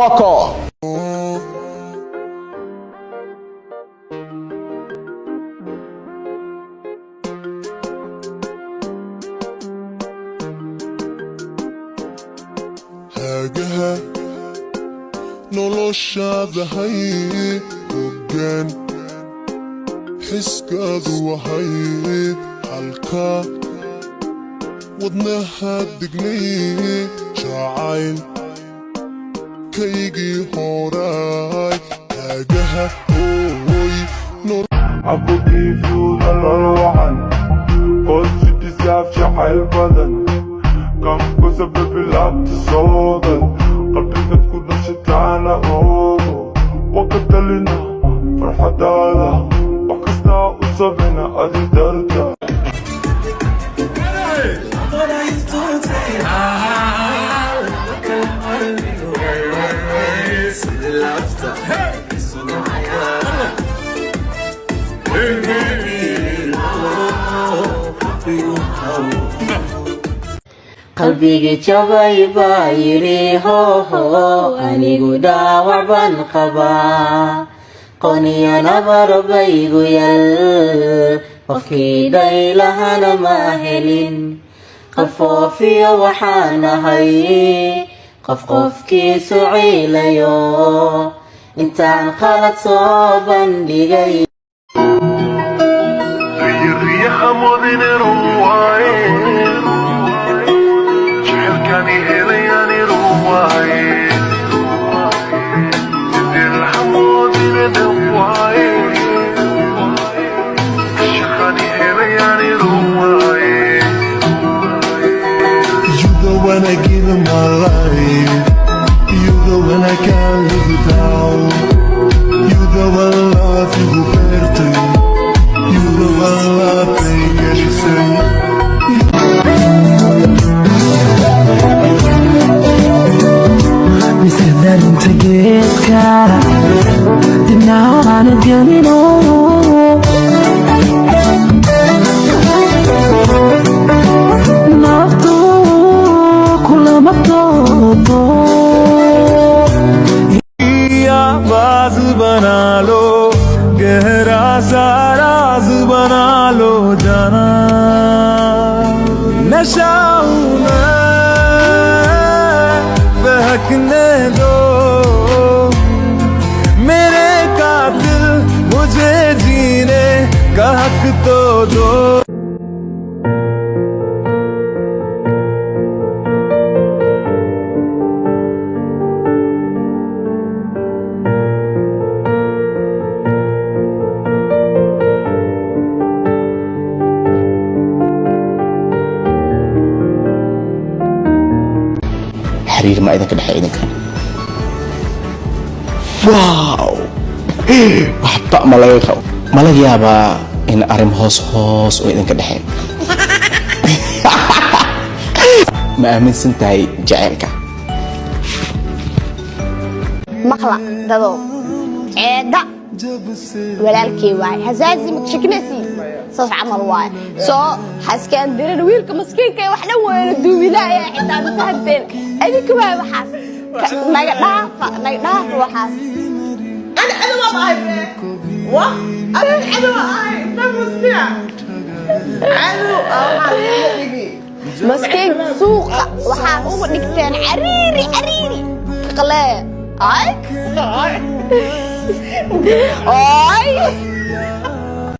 Coco. هاجها noloshaada hay hoggaan xiskaadu wahayd halka wadnaha degnay jacayl kaygii horay haagaha hooy I could give you the one cause you deserve jacayl badan kam kusa baby laabta soodan qalbigaad ku dhashataana oogo waqtalina farxadaada wax kastaa u sabina adi darta qalbigii jabay baa yidhi hooho anigu dhaawac baan qabaa qoniyo nabar baygu yal qofkii dhaylahana ma helin qafoofiyo waxaan ahay qof qofkiisu ciilayo intaan qalad soo bandhigay When I give him my life, you the one I can't live without. You the one love you better. You the one love thing as you say. Mister that into get car. Did now I'm not getting old. बाज बना लो गहरा सा राज बना लो जाना नशा मैं बहकने दो मेरे कातिल मुझे जीने का हक तो दो xiriir ma idinka dhexay idinkan wow waxba ma laga yaabaa in arrin hoos oo idinka dhexay ma aaminsan tahay jaceylka maqla dado eeda walaalkii waay hasaasi makshiknasi saas camal waay soo xaskaan dirin wiilka maskiinka waxna weeyna duubilaya xitaa ma fahanteen adinku waa waxaas naga dhaafa waxaas ana ma ahay wa ana ma ahay tamusina maskiin suuqa waxaa ugu dhigteen cariiri qalee ay